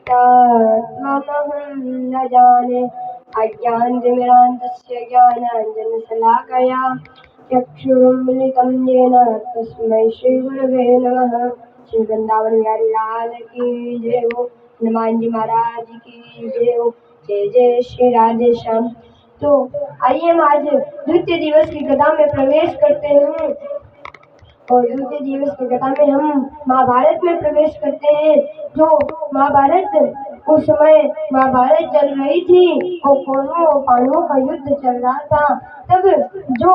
तत्त्वमहं न जाने अज्ञानतिमिरान्धस्य ज्ञानाञ्जनशलाकया चक्षुरुन्मिलितं येन तस्मै श्रीगुरवे नमः। श्री वृंदावन बिहारी लाल की जय हो, हनुमान जी महाराज की जय हो। जय जय श्री राधे श्याम। तो आइए हम आज द्वितीय दिवस की कथा में प्रवेश करते हैं और द्वितीय दिवस की कथा में हम महाभारत में प्रवेश करते हैं। जो महाभारत उस समय महाभारत चल रही थी और कौरवों और पांडवों का युद्ध चल रहा था। तब जो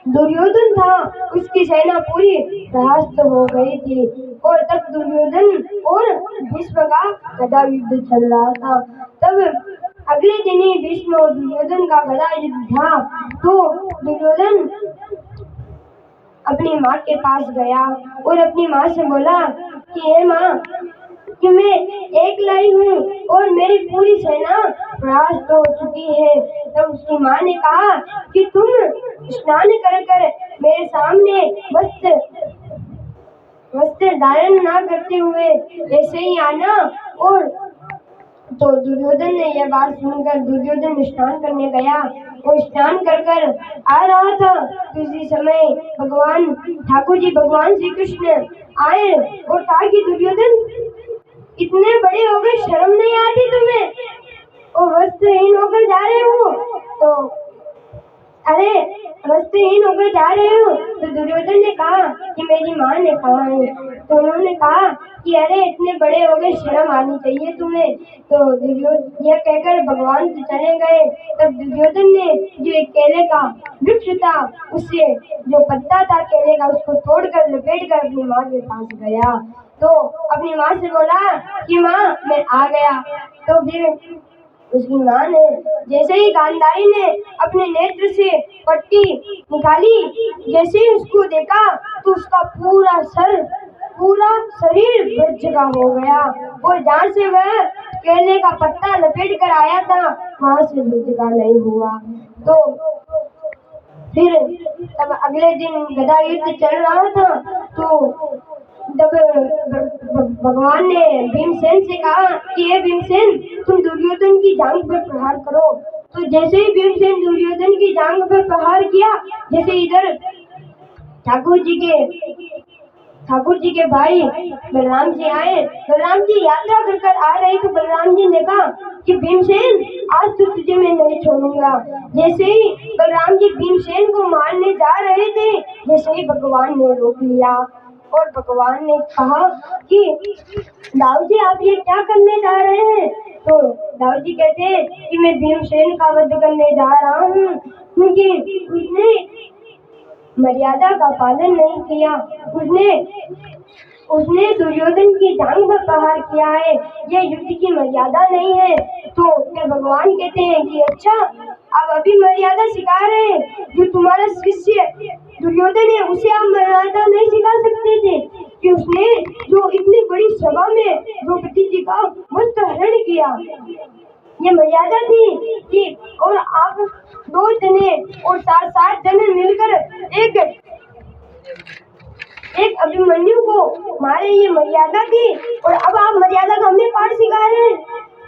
दुर्योधन था उसकी सेना पूरी परास्त हो गई थी और तब दुर्योधन और भीष्म का गदा युद्ध चल रहा था। तब अगले दिन ही भीष्म और दुर्योधन का गदा युद्ध था। तो दुर्योधन अपनी माँ के पास गया और अपनी माँ से बोला कि हे माँ, कि मैं एक लाई हूँ और मेरी पूरी सेना परास्त हो चुकी है। तब उसकी माँ ने कहा कि तुम स्नान कर कर मेरे सामने वस्त्र धारण ना करते हुए ऐसे ही आना। और तो दुर्योधन ने यह बात सुनकर दुर्योधन स्नान करने गया और स्नान कर कर आ रहा था। उसी समय भगवान ठाकुर जी भगवान श्री कृष्ण आए और कहा कि दुर्योधन, इतने बड़े हो गए, शर्म नहीं आती तुम्हें और वस्त्रहीन होकर जा रहे हो। तो अरे वस्त्रहीन होकर जा रहे हो। तो दुर्योधन ने कहा कि मेरी माँ ने कहा है। तो उन्होंने कहा कि अरे इतने बड़े हो गए, शर्म आनी चाहिए तुम्हें। तो दुर्योधन यह कहकर भगवान से चले गए। तब दुर्योधन ने जो एक केले का वृक्ष था उससे जो पत्ता था केले का उसको तोड़कर लपेट कर अपनी माँ के पास गया। तो अपनी माँ से बोला कि माँ मैं आ गया। तो फिर उसकी माँ ने जैसे ही गांधारी ने अपने नेत्र से पट्टी निकाली, जैसे ही उसको देखा तो उसका पूरा शरीर वज्र का हो गया और जहाँ से वह केले का पत्ता लपेट कर आया था वहाँ से वज्र का नहीं हुआ। तो फिर तब अगले दिन गदा युद्ध चल रहा था। तो जब भगवान ने भीमसेन से कहा कि हे भीमसेन, तुम दुर्योधन की जांघ पर प्रहार करो। तो जैसे ही भीमसेन दुर्योधन की जांघ पर प्रहार किया, जैसे इधर ठाकुर जी के भाई बलराम जी आए। बलराम जी यात्रा कर कर आ रहे थे। बलराम जी ने कहा कि भीमसेन, आज तो तुझे मैं नहीं छोड़ूंगा। जैसे ही बलराम जी भीमसेन को मारने जा रहे थे, जैसे ही भगवान ने रोक लिया और भगवान ने कहा कि दाऊ जी आप ये क्या करने जा रहे हैं। तो दाऊ जी कहते हैं कि मैं भीमसेन का वध करने जा रहा हूँ क्योंकि उसने मर्यादा का पालन नहीं किया। उसने दुर्योधन की जांघ पर प्रहार किया है। यह युद्ध की मर्यादा नहीं है। तो फिर भगवान कहते हैं कि अच्छा, आप अभी मर्यादा सिखा रहे हैं। जो तुम्हारा शिष्य दुर्योधन है उसे आप मर्यादा नहीं सिखा सकते थे कि उसने जो इतनी बड़ी सभा में द्रौपदी जी का वस्त्र हरण किया, ये मर्यादा थी कि और आप 2 जने और 7 जने मिलकर एक अभिमन्यु को मारे, ये मर्यादा थी। और अब आप मर्यादा का हमें पाठ सिखा रहे हैं।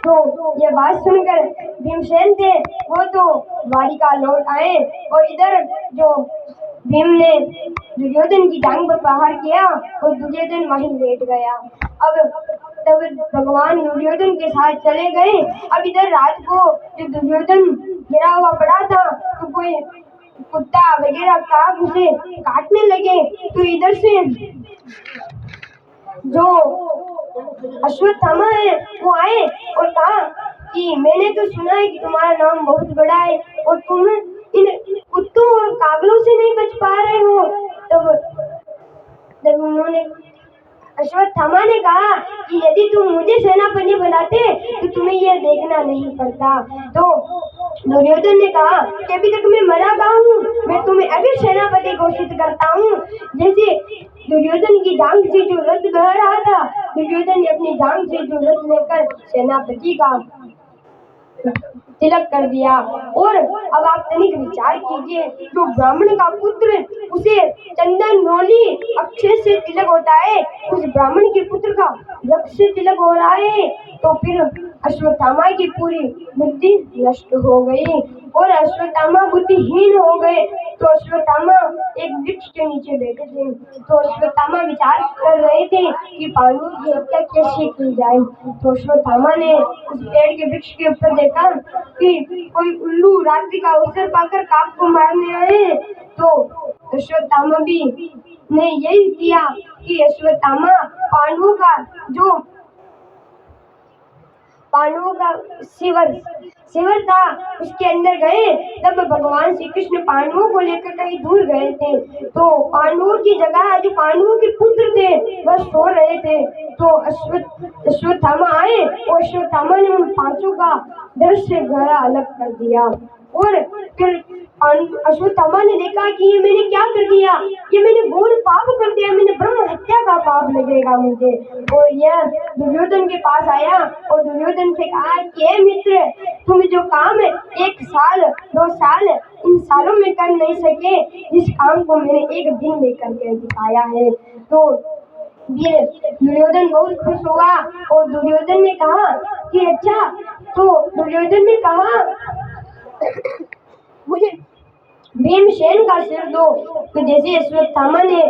तो ये बात सुनकर भीमसेन थे वो तो द्वारिका लौट आए और इधर जो भीम ने दुर्योधन की जांघ पर प्रहार किया और दुर्योधन वहीं लेट गया। अब तब भगवान दुर्योधन के साथ चले गए। अब इधर रात को जो दुर्योधन गिरा हुआ पड़ा था तो कोई कुत्ता वगैरह काग उसे काटने लगे। तो इधर से जो अश्वत्थामा है वो आए और कहा कि मैंने तो सुना है कि तुम्हारा नाम बहुत बड़ा है और तुम इन कुत्तों और कागलों से नहीं बच पा रहे हो। तब उन्होंने अश्वत्थामा ने कहा कि यदि तुम मुझे सेनापति बनाते तो तुम्हें यह देखना नहीं पड़ता। तो दुर्योधन ने कहा कि अभी तक मैं मरा गया हूँ, मैं तुम्हें अभी सेनापति घोषित करता हूँ। जैसे दुर्योधन की जांघ से जो रथ बह रहा था, दुर्योधन ने अपनी जांघ से जो रथ लेकर सेनापति का तिलक कर दिया। और अब आप तनिक विचार कीजिए, जो ब्राह्मण का पुत्र उसे चंदन नौली अक्षय से तिलक होता है, उस ब्राह्मण के पुत्र का यक्ष से तिलक हो रहा है, तो फिर अश्वत्थामा की पूरी बुद्धि नष्ट हो गई और अश्वत्थामा बुद्धिहीन हो गए। तो अश्वत्थामा एक वृक्ष के नीचे बैठे थे, तो अश्वत्थामा विचार कर रहे थे कि पांडवों की हत्या कैसे की जाए। तो अश्वत्थामा ने उस पेड़ के वृक्ष के ऊपर देखा कि कोई उल्लू रात्रि का अवसर पाकर काक को मारने आए। तो अश्वत्थामा भी ने यही किया कि अश्वत्थामा पांडवों का शिविर था, उसके अंदर गए। तब भगवान श्री कृष्ण पांडवों को लेकर कहीं दूर गए थे, तो पांडवों की जगह जो पांडवों के पुत्र थे वह सो रहे थे। तो अश्वत्थामा आए और अश्वत्थामा ने उन पांचों का डर से गला अलग कर दिया। और फिर अश्वत्थामा ने देखा कि ये मैंने क्या कर दिया, ये मैंने घोर पाप कर दिया, मैंने ब्रह्म हत्या का पाप लगेगा मुझे। और यह दुर्योधन के पास आया और दुर्योधन से कहा कि मित्र, तुम जो काम 1 साल 2 साल इन सालों में कर नहीं सके, इस काम को मैंने 1 दिन में करके दिखाया है। तो ये दुर्योधन बहुत खुश हुआ और दुर्योधन ने कहा कि अच्छा, तो दुर्योधन ने कहा मुझे भीमसेन का सिर दो। तो जैसे अश्वत्थामा ने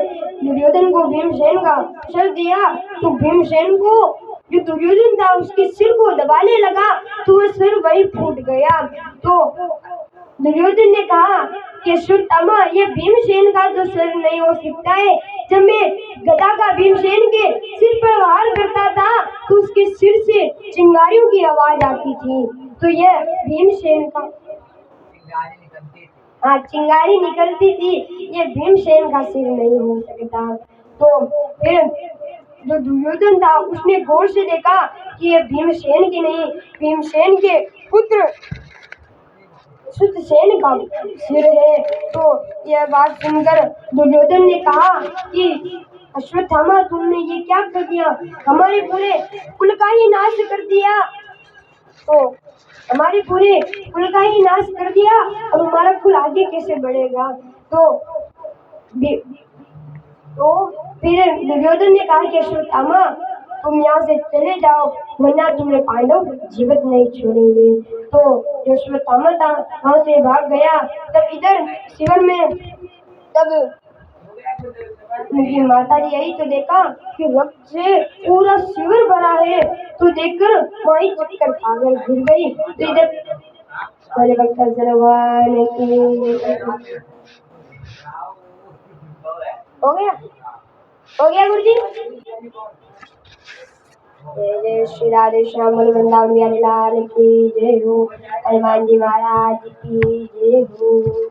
दुर्योधन को भीमसेन का सिर दिया, तो भीमसेन को जो दुर्योधन था उसके सिर को दबाने लगा, तो वह सिर वही फूट गया। तो दुर्योधन ने कहा कि अश्वत्थामा, ये भीमसेन का तो सिर नहीं हो सकता है। जब मैं गदा का भीमसेन के सिर पर वार करता था तो उसके सिर से चिंगारियों की आवाज आती थी, तो यह भीमसेन का चिंगारी निकलती थी, ये भीमसेन का सिर नहीं हो सकता। तो फिर जो दुर्योधन था उसने गौर से देखा कि ये भीमसेन की नहीं, भीमसेन के पुत्र सुतसेन का सिर है। तो यह बात सुनकर दुर्योधन ने कहा कि अश्वत्थामा, तुमने ये क्या कर दिया, हमारे पूरे कुल का ही नाश कर दिया। तो हमारे पूरे कुल का ही नाश कर दिया, अब हमारा कुल आगे कैसे बढ़ेगा। तो फिर दुर्योधन ने कहा कि अश्वत्थामा, तुम यहाँ से चले जाओ, वरना तुम्हें पांडव जीवित नहीं छोड़ेंगे। तो अश्वत्थामा था वहां से भाग गया। तब इधर शिविर में तब उनकी माता जी आई तो देखा कि रक्त से पूरा शिविर भरा है, तो देखकर वही चक्कर खाकर गिर गई। तो इधर हो गया गुरु जी। जय जय श्री राधे श्याम वृंदावन बिहारी लाल की जय हो, हनुमान जी महाराज की जय हो।